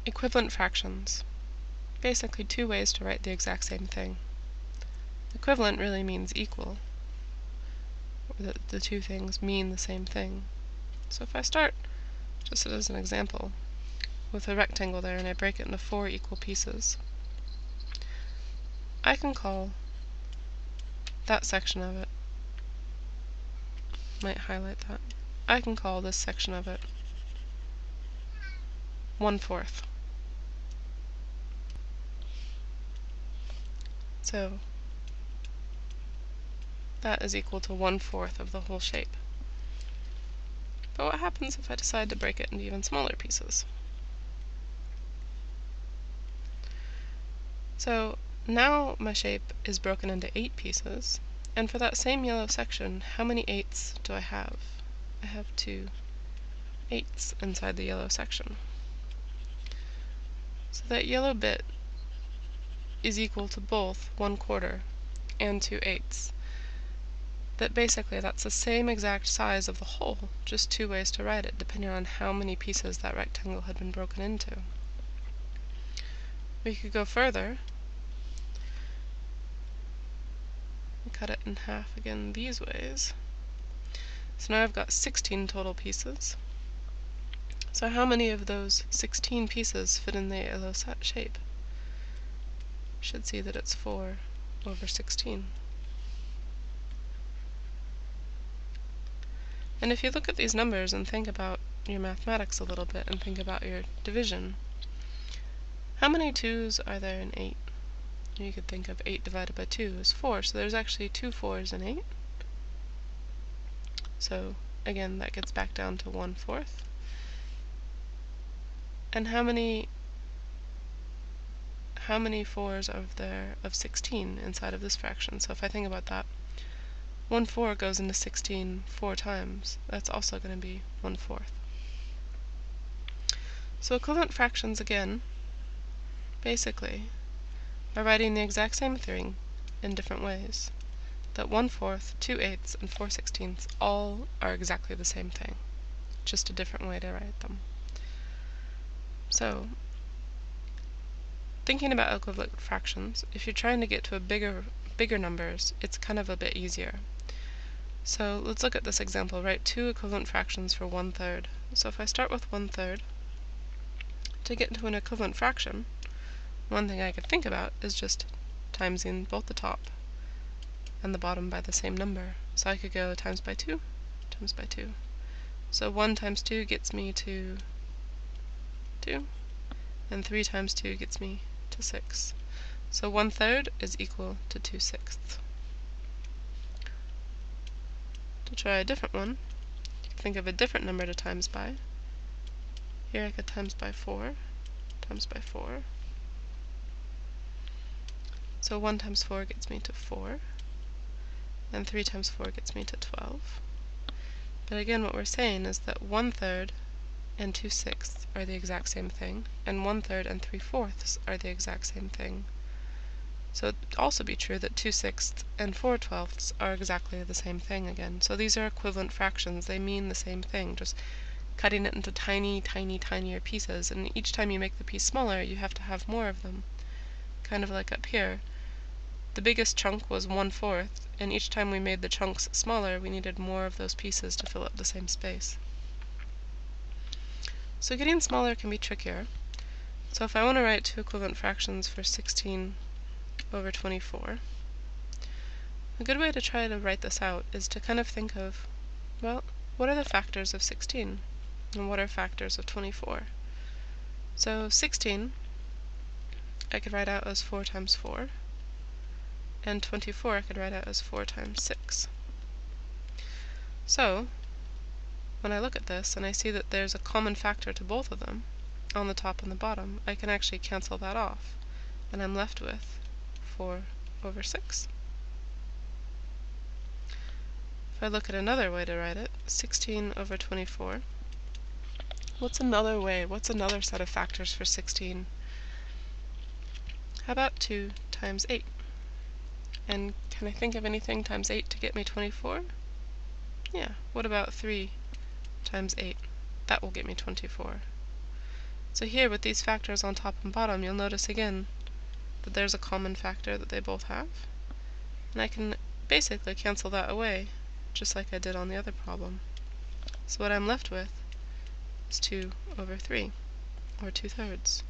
Equivalent fractions. Basically two ways to write the exact same thing. Equivalent really means equal, or that the two things mean the same thing. So if I start, just as an example, with a rectangle there and I break it into 4 equal pieces, I can call that section of it, might highlight that, I can call this section of it 1/4. So that is equal to 1/4 of the whole shape. But what happens if I decide to break it into even smaller pieces? So now my shape is broken into 8 pieces, and for that same yellow section, how many 8s do I have? I have 2 8s inside the yellow section. So that yellow bit is equal to both 1/4 and 2 8s. That's the same exact size of the whole, just two ways to write it, depending on how many pieces that rectangle had been broken into. We could go further and cut it in half again these ways. So now I've got 16 total pieces. So how many of those 16 pieces fit in the yellow shape? Should see that it's 4/16. And if you look at these numbers and think about your mathematics a little bit and think about your division, how many 2's are there in 8? You could think of 8 divided by 2 is 4, so there's actually 2 4's in 8. So again, that gets back down to 1/4. And how many 4's are there of 16 inside of this fraction? So if I think about that, 1/4 goes into 16 4 times. That's also going to be 1/4. So equivalent fractions, again, basically, are writing the exact same thing in different ways. That 1/4, 2 8s, and 4/16 all are exactly the same thing, just a different way to write them. So, thinking about equivalent fractions, if you're trying to get to bigger numbers, it's kind of a bit easier. So let's look at this example. Write 2 equivalent fractions for 1/3. So if I start with 1/3, to get to an equivalent fraction, one thing I could think about is just timesing both the top and the bottom by the same number. So I could go times by 2, times by 2. So 1 times 2 gets me to 2, and 3 times 2 gets me to 6. So 1/3 is equal to 2/6. To try a different one, think of a different number to times by. Here I could times by 4, times by 4. So 1 times 4 gets me to 4, and 3 times 4 gets me to 12. But again, what we're saying is that 1/3 and 2/6 are the exact same thing, and 1/3 and 3/4 are the exact same thing. So it would also be true that 2/6 and 4/12 are exactly the same thing again. So these are equivalent fractions. They mean the same thing, just cutting it into tiny, tiny, tinier pieces, and each time you make the piece smaller, you have to have more of them. Kind of like up here. The biggest chunk was 1/4, and each time we made the chunks smaller, we needed more of those pieces to fill up the same space. So getting smaller can be trickier. So if I want to write 2 equivalent fractions for 16/24, a good way to try to write this out is to kind of think of, well, what are the factors of 16? And what are factors of 24? So 16, I could write out as 4 times 4. And 24 I could write out as 4 times 6. So, when I look at this and I see that there's a common factor to both of them, on the top and the bottom, I can actually cancel that off, and I'm left with 4/6. If I look at another way to write it, 16/24, what's another set of factors for 16? How about 2 times 8? And can I think of anything times 8 to get me 24? Yeah, what about 3 times 8? That will get me 24. So here with these factors on top and bottom, you'll notice again that there's a common factor that they both have. And I can basically cancel that away, just like I did on the other problem. So what I'm left with is 2 over 3, or 2/3.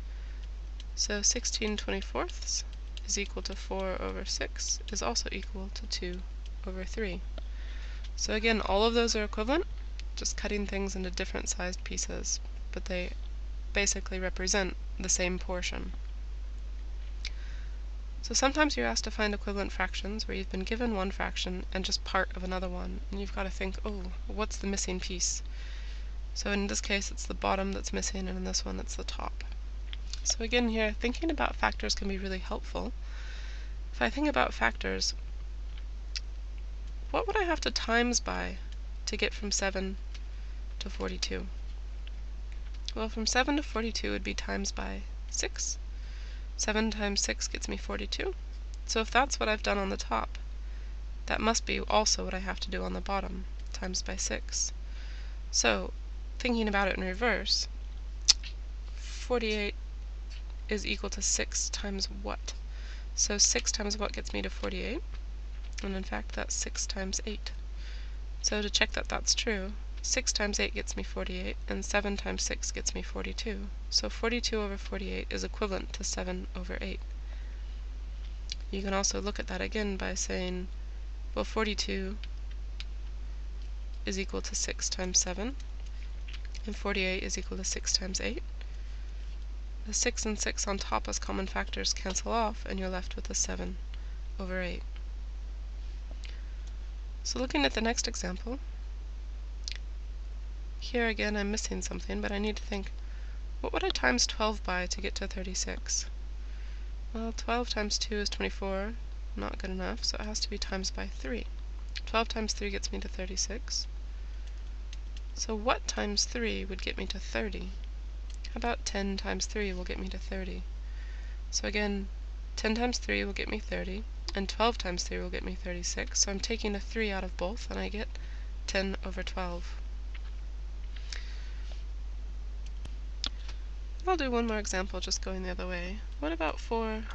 So 16/24 is equal to 4 over 6 is also equal to 2 over 3. So again, all of those are equivalent, just cutting things into different sized pieces, but they basically represent the same portion. So sometimes you're asked to find equivalent fractions where you've been given one fraction and just part of another one, and you've got to think, oh, what's the missing piece? So in this case it's the bottom that's missing, and in this one it's the top. So again here, thinking about factors can be really helpful. If I think about factors, what would I have to times by to get from 7 to 42? Well, from 7 to 42 would be times by 6. 7 times 6 gets me 42. So if that's what I've done on the top, that must be also what I have to do on the bottom, times by 6. So, thinking about it in reverse, 48 is equal to 6 times what? So 6 times what gets me to 48? And in fact, that's 6 times 8. So to check that that's true, 6 times 8 gets me 48, and 7 times 6 gets me 42. So 42 over 48 is equivalent to 7 over 8. You can also look at that again by saying, well, 42 is equal to 6 times 7, and 48 is equal to 6 times 8. The 6 and 6 on top as common factors cancel off, and you're left with a 7 over 8. So looking at the next example, here again I'm missing something, but I need to think, what would I times 12 by to get to 36? Well, 12 times 2 is 24, not good enough, so it has to be times by 3. 12 times 3 gets me to 36. So what times 3 would get me to 30? How about 10 times 3 will get me to 30? So again, 10 times 3 will get me 30, and 12 times 3 will get me 36, so I'm taking a 3 out of both, and I get 10 over 12. I'll do one more example just going the other way. What about 4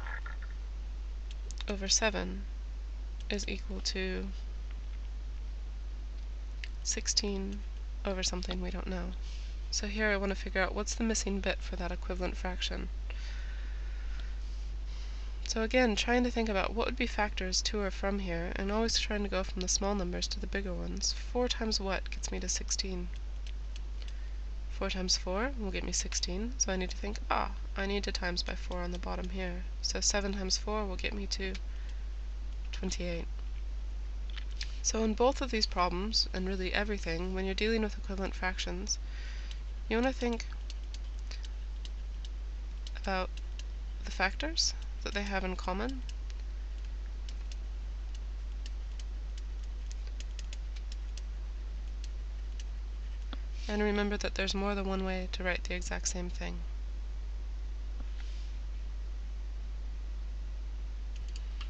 over 7 is equal to 16 over something we don't know? So here I want to figure out what's the missing bit for that equivalent fraction. So again, trying to think about what would be factors to or from here, and always trying to go from the small numbers to the bigger ones. 4 times what gets me to 16? 4 times 4 will get me 16, so I need to think, I need to times by 4 on the bottom here. So 7 times 4 will get me to 28. So in both of these problems, and really everything, when you're dealing with equivalent fractions, you want to think about the factors that they have in common, and remember that there's more than one way to write the exact same thing.